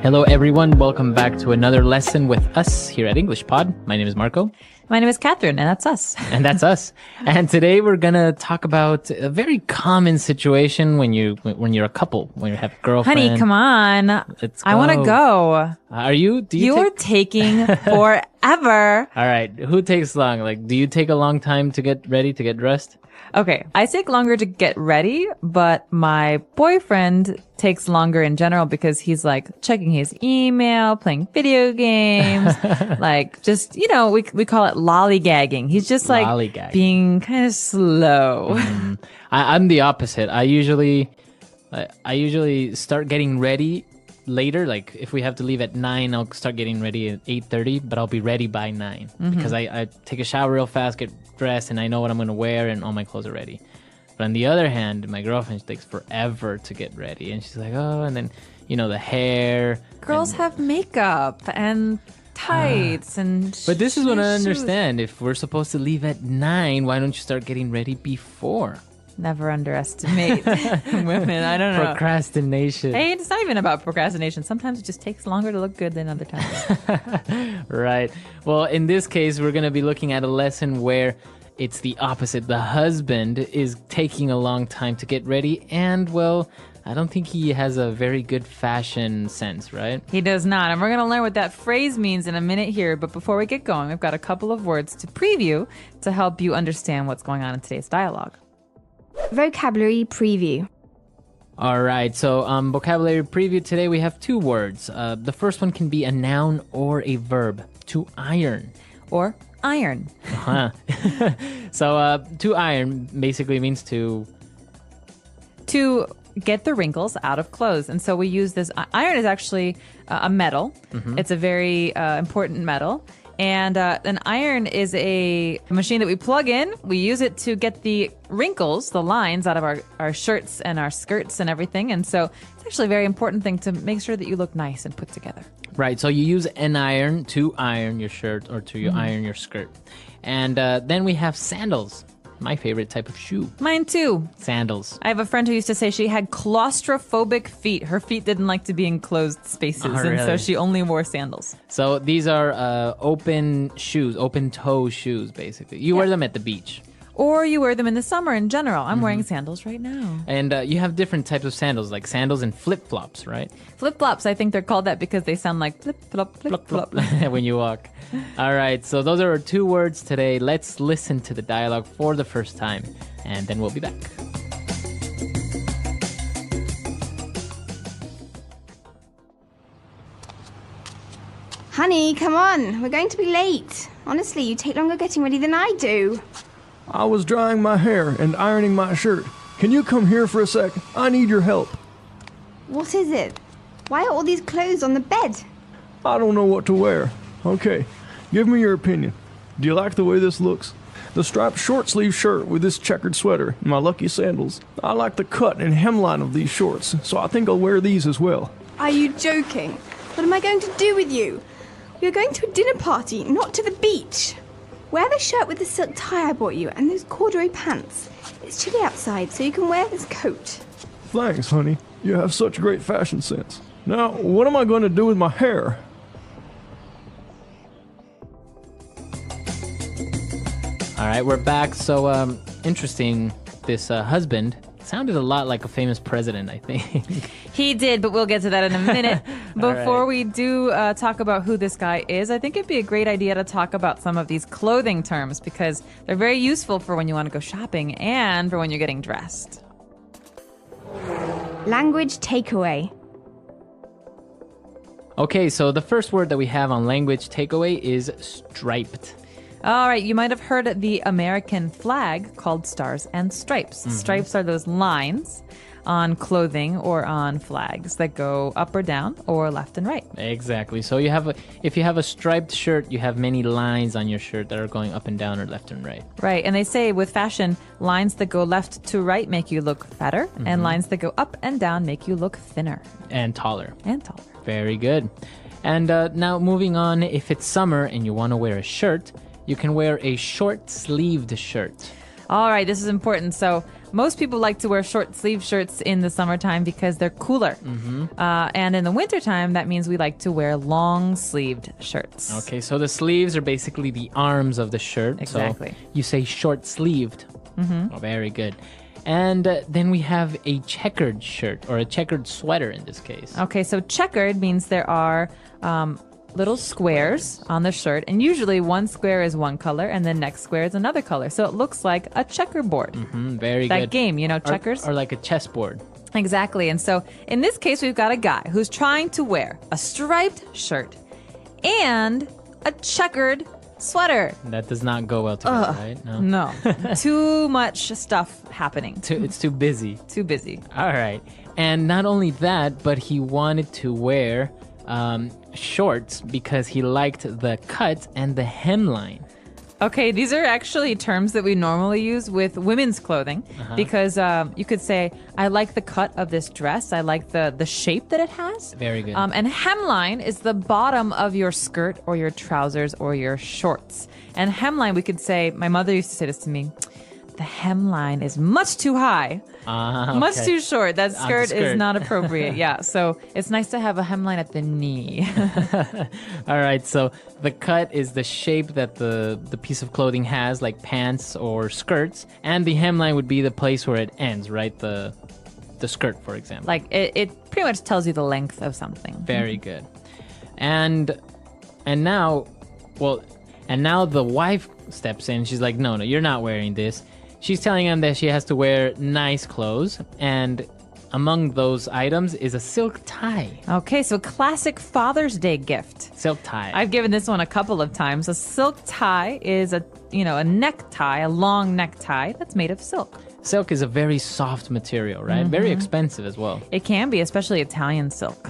Hello, everyone. Welcome back to another lesson with us here at English Pod. My name is Marco. My name is Catherine, and that's us. And that's us. And today we're going to talk about a very common situation when you're a couple, when you have a girlfriend. Honey, come on. Let's I want to go. Are you? You're taking forever. All right. Who takes long? Like, do you take a long time to get ready, to get dressed? Okay, I take longer to get ready, but my boyfriend takes longer in general because he's like checking his email, playing video games, like just, we call it lollygagging. He's just like being kind of slow. I'm the opposite. I usually start getting ready later. Like if we have to leave at 9, I'll start getting ready at 8:30, but I'll be ready by 9 because I take a shower real fast, get dressed, and I know what I'm going to wear and all my clothes are ready. But on the other hand, my girlfriend takes forever to get ready, and she's like, oh, and then, the hair. Girls have makeup and tights and But this is what I understand. If we're supposed to leave at 9, why don't you start getting ready before? Never underestimate women. I don't know. Procrastination. Hey, it's not even about procrastination. Sometimes it just takes longer to look good than other times. Right. Well, in this case, we're going to be looking at a lesson where it's the opposite. The husband is taking a long time to get ready, and, well, I don't think he has a very good fashion sense, right? He does not. And we're going to learn what that phrase means in a minute here. But before we get going, we've got a couple of words to preview to help you understand what's going on in today's dialogue. Vocabulary preview. All right, so vocabulary preview today, we have 2 words. The first one can be a noun or a verb. To iron. Or iron. Uh-huh. So to iron basically means to get the wrinkles out of clothes. And so we use this. Iron is actually a metal. It's a very important metal. And an iron is a machine that we plug in. We use it to get the wrinkles, the lines out of our shirts and our skirts and everything. And so it's actually a very important thing to make sure that you look nice and put together. Right. So you use an iron to iron your shirt or to iron your skirt. And then we have sandals. My favorite type of shoe. Mine too. Sandals. I have a friend who used to say she had claustrophobic feet. Her feet didn't like to be in closed spaces, and so she only wore sandals. So these are open shoes, open toe shoes, basically. You wear them at the beach. Or you wear them in the summer in general. I'm wearing sandals right now. And you have different types of sandals, like sandals and flip-flops, right? Flip-flops, I think they're called that because they sound like flip-flop, flip-flop. When you walk. All right, so those are our 2 words today. Let's listen to the dialogue for the first time, and then we'll be back. Honey, come on. We're going to be late. Honestly, you take longer getting ready than I do. I was drying my hair and ironing my shirt. Can you come here for a sec? I need your help. What is it? Why are all these clothes on the bed? I don't know what to wear. Okay, give me your opinion. Do you like the way this looks? The striped short-sleeve shirt with this checkered sweater and my lucky sandals. I like the cut and hemline of these shorts, so I think I'll wear these as well. Are you joking? What am I going to do with you? We're going to a dinner party, not to the beach. Wear the shirt with the silk tie I bought you and those corduroy pants. It's chilly outside, so you can wear this coat. Thanks, honey. You have such great fashion sense. Now, what am I going to do with my hair? All right, we're back. So interesting, this husband sounded a lot like a famous president, I think. He did, but we'll get to that in a minute. Before right. we do talk about who this guy is, I think it'd be a great idea to talk about some of these clothing terms because they're very useful for when you want to go shopping and for when you're getting dressed. Language takeaway. Okay, so the first word that we have on language takeaway is striped. All right, you might have heard the American flag called Stars and Stripes. Stripes are those lines on clothing or on flags that go up or down or left and right. Exactly. So if you have a striped shirt, you have many lines on your shirt that are going up and down or left and right. Right. And they say with fashion, lines that go left to right make you look fatter, and lines that go up and down make you look thinner. And taller. And taller. Very good. And now moving on, if it's summer and you want to wear a shirt, you can wear a short-sleeved shirt. All right, this is important. So most people like to wear short sleeve shirts in the summertime because they're cooler. And in the wintertime, that means we like to wear long sleeved shirts. Okay, so the sleeves are basically the arms of the shirt. Exactly. So you say short sleeved. Oh, very good. And then we have a checkered shirt or a checkered sweater in this case. Okay, so checkered means there are little squares on the shirt, and usually one square is one color and the next square is another color. So it looks like a checkerboard. Very That good. game, checkers. Or like a chessboard. Exactly. And so in this case, we've got a guy who's trying to wear a striped shirt and a checkered sweater. That does not go well together, right? No. Too much stuff happening. It's too busy. Too busy. All right. And not only that, but he wanted to wear shorts because he liked the cut and the hemline. Okay, these are actually terms that we normally use with women's clothing because you could say, I like the cut of this dress. I like the shape that it has. Very good. And hemline is the bottom of your skirt or your trousers or your shorts. And hemline, we could say, my mother used to say this to me, the hemline is much too high. Much too short. That skirt is not appropriate. Yeah, so it's nice to have a hemline at the knee. All right, so the cut is the shape that the piece of clothing has, like pants or skirts, and the hemline would be the place where it ends, right? The skirt, for example. Like it pretty much tells you the length of something. Very good. And now the wife steps in. She's like, no, you're not wearing this. She's telling him that she has to wear nice clothes, and among those items is a silk tie. Okay, so classic Father's Day gift. Silk tie. I've given this one a couple of times. A silk tie is a necktie, a long necktie that's made of silk. Silk is a very soft material, right? Very expensive as well. It can be, especially Italian silk.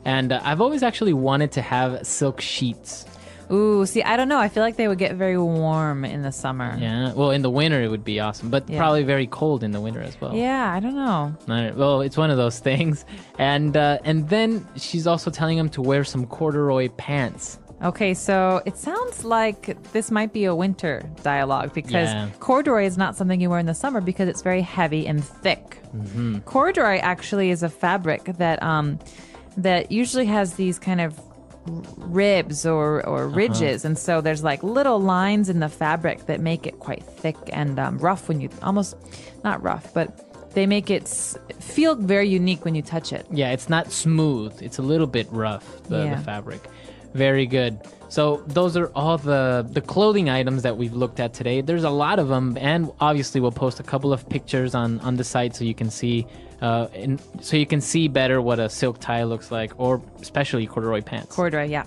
And I've always actually wanted to have silk sheets. Ooh, see, I don't know. I feel like they would get very warm in the summer. Yeah, well, in the winter it would be awesome, but probably very cold in the winter as well. Yeah, I don't know. All right, well, it's one of those things. And then she's also telling him to wear some corduroy pants. Okay, so it sounds like this might be a winter dialogue because corduroy is not something you wear in the summer because it's very heavy and thick. Corduroy actually is a fabric that usually has these kind of ribs or ridges, and so there's like little lines in the fabric that make it quite thick and rough when you almost not rough, but they make it feel very unique when you touch it. Yeah, it's not smooth. It's a little bit rough, the fabric. Very good. So those are all the clothing items that we've looked at today. There's a lot of them, and obviously we'll post a couple of pictures on the site so you can see better what a silk tie looks like, or especially corduroy pants. Corduroy, yeah.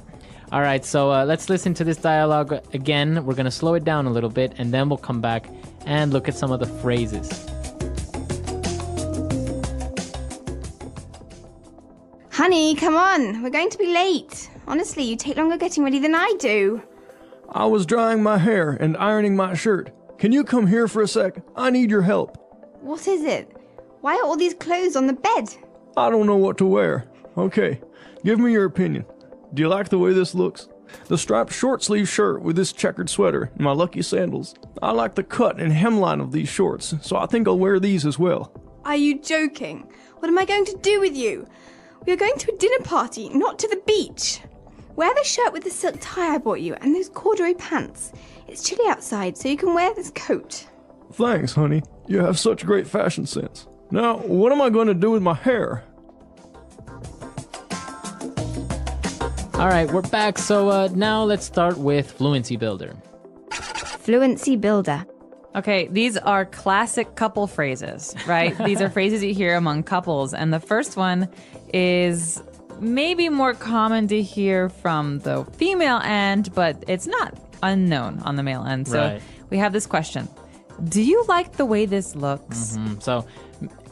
All right, so let's listen to this dialogue again. We're going to slow it down a little bit, and then we'll come back and look at some of the phrases. Honey, come on. We're going to be late. Honestly, you take longer getting ready than I do. I was drying my hair and ironing my shirt. Can you come here for a sec? I need your help. What is it? Why are all these clothes on the bed? I don't know what to wear. Okay, give me your opinion. Do you like the way this looks? The striped short sleeve shirt with this checkered sweater and my lucky sandals. I like the cut and hemline of these shorts, so I think I'll wear these as well. Are you joking? What am I going to do with you? We are going to a dinner party, not to the beach. Wear the shirt with the silk tie I bought you and those corduroy pants. It's chilly outside, so you can wear this coat. Thanks, honey. You have such great fashion sense. Now, what am I going to do with my hair? All right, we're back. So now let's start with Fluency Builder. Fluency Builder. Okay, these are classic couple phrases, right? These are phrases you hear among couples. And the first one is maybe more common to hear from the female end, but it's not unknown on the male end. So we have this question. Do you like the way this looks? So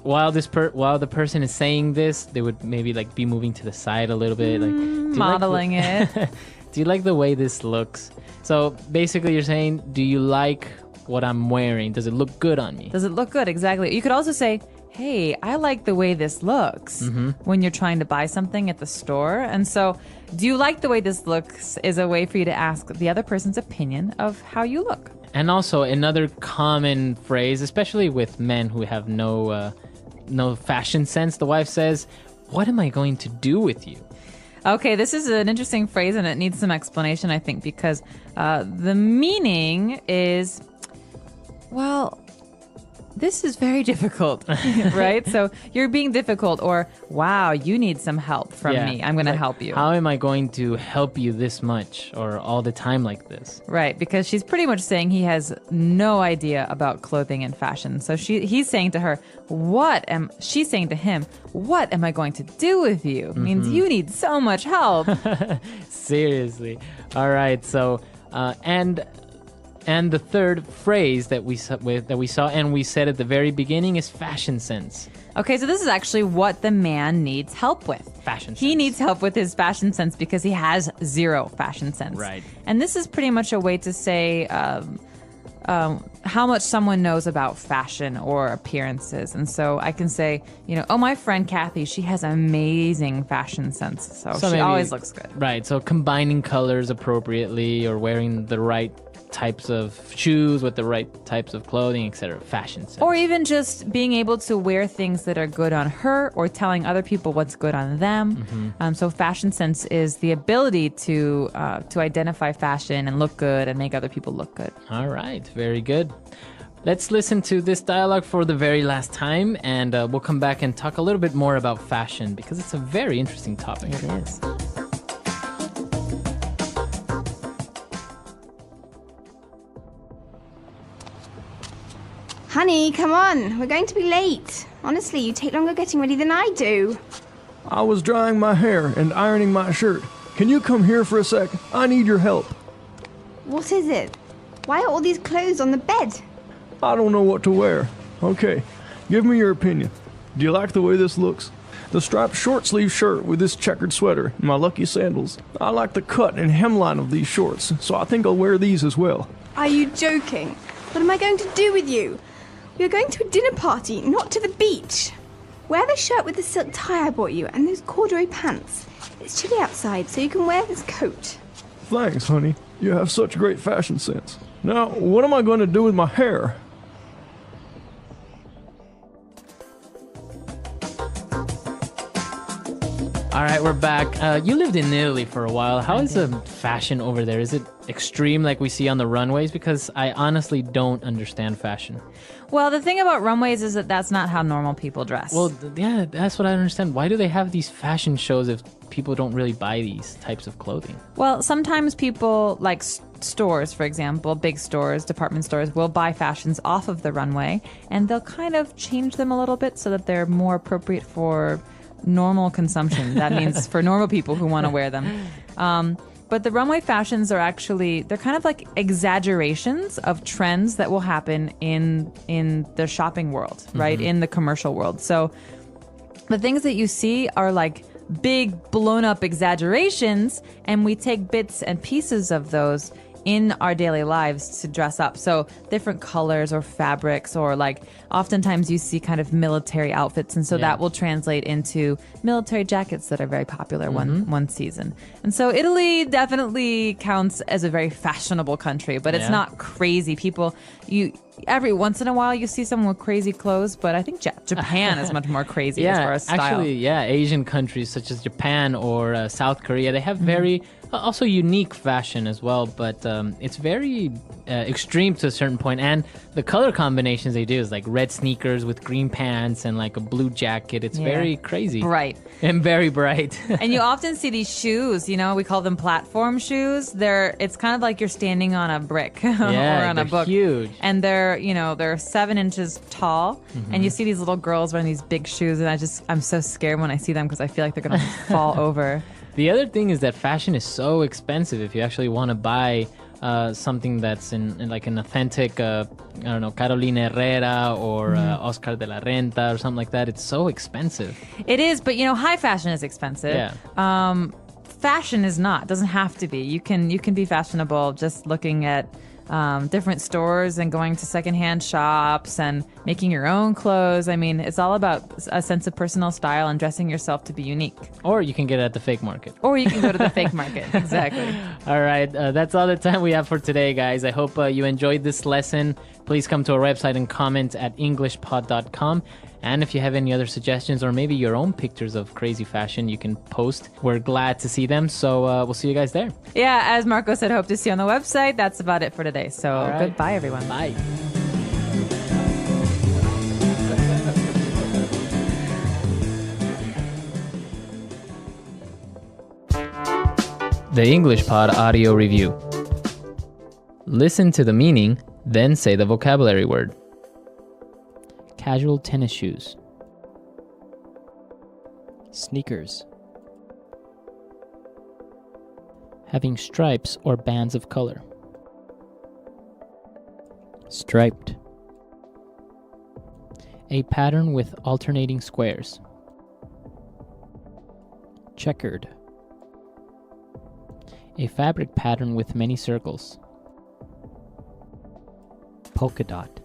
while the person is saying this, they would maybe like be moving to the side a little bit, like modeling it. Do you like the way this looks? So basically you're saying, do you like what I'm wearing? Does it look good on me? Does it look good? Exactly. You could also say, hey, I like the way this looks when you're trying to buy something at the store. And so, do you like the way this looks is a way for you to ask the other person's opinion of how you look. And also another common phrase, especially with men who have no fashion sense, the wife says, "What am I going to do with you?" Okay, this is an interesting phrase and it needs some explanation, I think, because the meaning is, well, this is very difficult, right? So you're being difficult, or wow, you need some help from me. I'm going to help you. How am I going to help you this much or all the time like this? Right, because she's pretty much saying he has no idea about clothing and fashion. So he's saying to her, she's saying to him, what am I going to do with you? It means you need so much help. Seriously. All right. So, and the third phrase that we saw and we said at the very beginning is fashion sense. Okay, so this is actually what the man needs help with. Fashion sense. He needs help with his fashion sense because he has zero fashion sense. Right. And this is pretty much a way to say how much someone knows about fashion or appearances. And so I can say, oh, my friend Kathy, she has amazing fashion sense. So she maybe, always looks good. Right. So combining colors appropriately or wearing the right types of shoes with the right types of clothing, etc. Fashion sense. Or even just being able to wear things that are good on her or telling other people what's good on them. So fashion sense is the ability to identify fashion and look good and make other people look good. All right. Very good. Let's listen to this dialogue for the very last time, and we'll come back and talk a little bit more about fashion because it's a very interesting topic. It is. Honey, come on. We're going to be late. Honestly, you take longer getting ready than I do. I was drying my hair and ironing my shirt. Can you come here for a sec? I need your help. What is it? Why are all these clothes on the bed? I don't know what to wear. Okay, give me your opinion. Do you like the way this looks? The striped short-sleeve shirt with this checkered sweater and my lucky sandals. I like the cut and hemline of these shorts, so I think I'll wear these as well. Are you joking? What am I going to do with you? We're going to a dinner party, not to the beach. Wear the shirt with the silk tie I bought you and those corduroy pants. It's chilly outside, so you can wear this coat. Thanks, honey. You have such great fashion sense. Now, what am I going to do with my hair? All right, we're back. You lived in Italy for a while. How is the fashion over there? Is it extreme like we see on the runways? Because I honestly don't understand fashion. Well, the thing about runways is that that's not how normal people dress. Well, yeah, that's what I don't understand. Why do they have these fashion shows if people don't really buy these types of clothing? Well, sometimes people, like stores, for example, big stores, department stores, will buy fashions off of the runway, and they'll kind of change them a little bit so that they're more appropriate for normal consumption. That means for normal people who want to wear them. But the runway fashions are actually, they're kind of like exaggerations of trends that will happen in the shopping world, right? In the commercial world. So the things that you see are like big blown up exaggerations, and we take bits and pieces of those in our daily lives to dress up. So different colors or fabrics, or like oftentimes you see kind of military outfits. And so that will translate into military jackets that are very popular one season. And so Italy definitely counts as a very fashionable country, but it's not crazy. People, every once in a while you see someone with crazy clothes, but I think Japan is much more crazy as far as style. Actually, Asian countries such as Japan or South Korea, they have very also unique fashion as well, but it's very extreme to a certain point. And the color combinations they do is like red sneakers with green pants and like a blue jacket. It's very crazy. Bright. And very bright. And you often see these shoes, we call them platform shoes. It's kind of like you're standing on a brick or on a book. Huge. And they're 7 inches tall. And you see these little girls wearing these big shoes, and I'm so scared when I see them because I feel like they're going to fall over. The other thing is that fashion is so expensive. If you actually want to buy something that's in like an authentic, Carolina Herrera or Oscar de la Renta or something like that, it's so expensive. It is, but high fashion is expensive. Yeah. Fashion is not. It doesn't have to be. You can be fashionable just looking at different stores and going to secondhand shops and making your own clothes. I mean, it's all about a sense of personal style and dressing yourself to be unique. Or you can get it at the fake market. Or you can go to the fake market. Exactly. All right. That's all the time we have for today, guys. I hope you enjoyed this lesson. Please come to our website and comment at englishpod.com. And if you have any other suggestions or maybe your own pictures of crazy fashion, you can post. We're glad to see them. So we'll see you guys there. Yeah, as Marco said, hope to see you on the website. That's about it for today. So right. Goodbye, everyone. Bye. The English Pod Audio Review. Listen to the meaning, then say the vocabulary word. Casual tennis shoes. Sneakers. Having stripes or bands of color. Striped. A pattern with alternating squares. Checkered. A fabric pattern with many circles. Polka dot.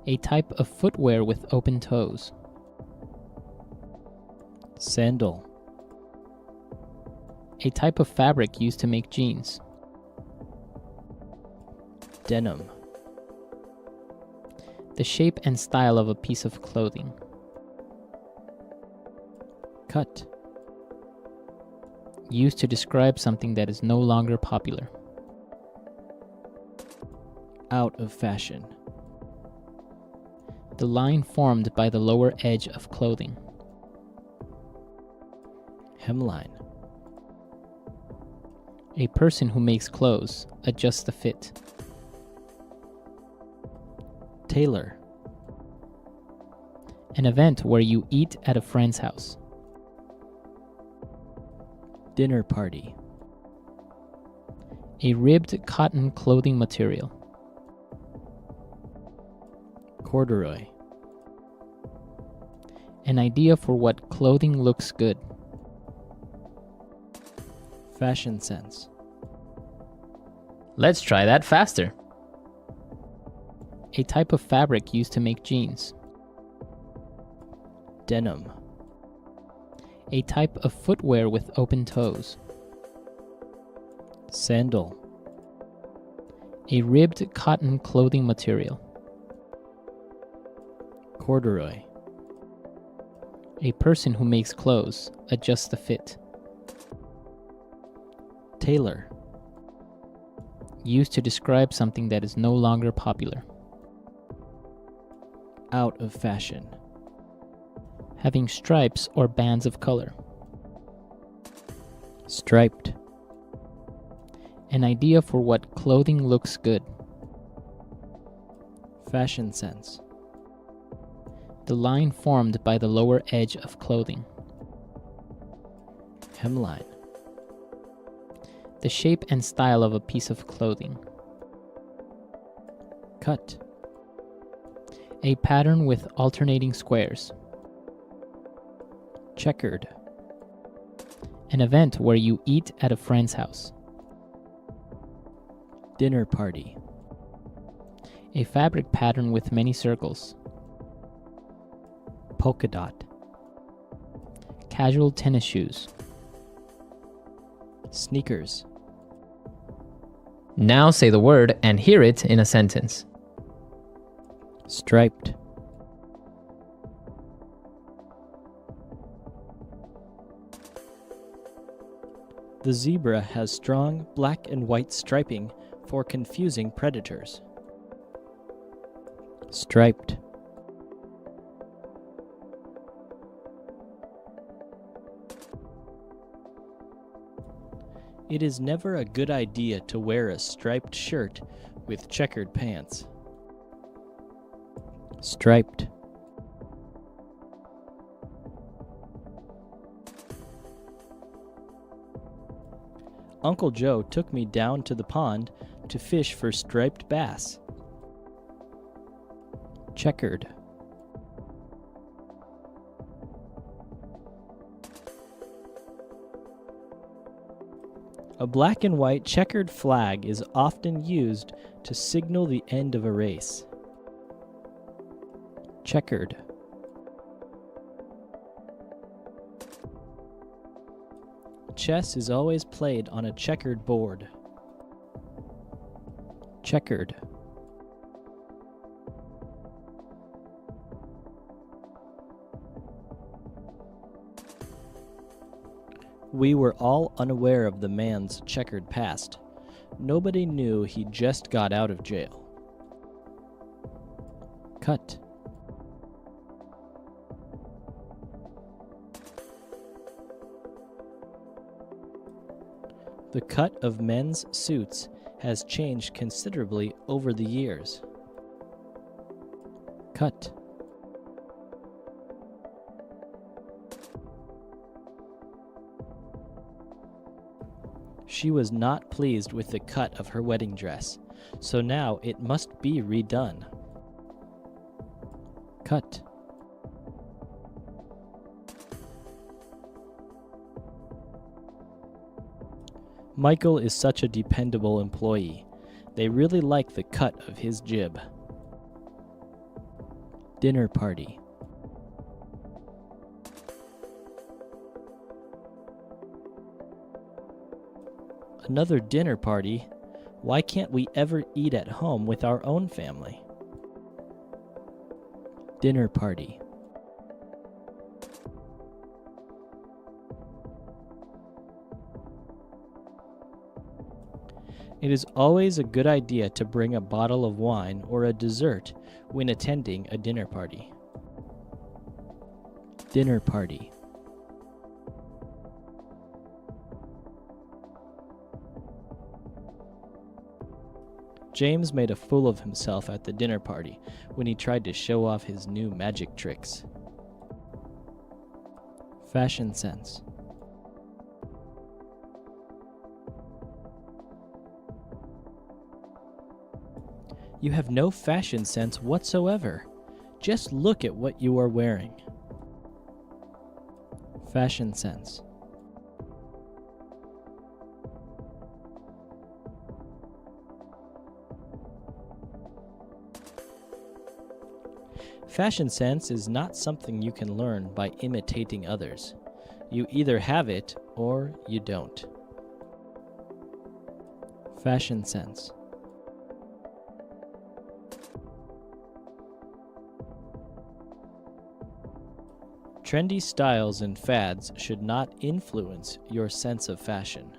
A type of footwear with open toes. Sandal. A type of fabric used to make jeans. Denim. The shape and style of a piece of clothing. Cut. Used to describe something that is no longer popular. Out of fashion. The line formed by the lower edge of clothing. Hemline. A person who makes clothes, adjusts the fit. Tailor. An event where you eat at a friend's house. Dinner party. A ribbed cotton clothing material. Corduroy. An idea for what clothing looks good. Fashion sense. Let's try that faster. A type of fabric used to make jeans. Denim. A type of footwear with open toes. Sandal. A ribbed cotton clothing material. Corduroy. A person who makes clothes, adjusts the fit. Tailor. Used to describe something that is no longer popular. Out of fashion. Having stripes or bands of color. Striped. An idea for what clothing looks good. Fashion sense. The line formed by the lower edge of clothing. Hemline. The shape and style of a piece of clothing. Cut. A pattern with alternating squares. Checkered. An event where you eat at a friend's house. Dinner party. A fabric pattern with many circles. Polka dot. Casual tennis shoes. Sneakers. Now say the word and hear it in a sentence. Striped. The zebra has strong black and white striping for confusing predators. Striped. It is never a good idea to wear a striped shirt with checkered pants. Striped. Uncle Joe took me down to the pond to fish for striped bass. Checkered. A black and white checkered flag is often used to signal the end of a race. Checkered. Chess is always played on a checkered board. Checkered. We were all unaware of the man's checkered past. Nobody knew he just got out of jail. Cut. The cut of men's suits has changed considerably over the years. Cut. She was not pleased with the cut of her wedding dress, so now it must be redone. Cut. Michael is such a dependable employee. They really like the cut of his jib. Dinner party. Another dinner party? Why can't we ever eat at home with our own family? Dinner party. It is always a good idea to bring a bottle of wine or a dessert when attending a dinner party. Dinner party. James made a fool of himself at the dinner party when he tried to show off his new magic tricks. Fashion sense. You have no fashion sense whatsoever. Just look at what you are wearing. Fashion sense. Fashion sense is not something you can learn by imitating others. You either have it or you don't. Fashion sense. Trendy styles and fads should not influence your sense of fashion.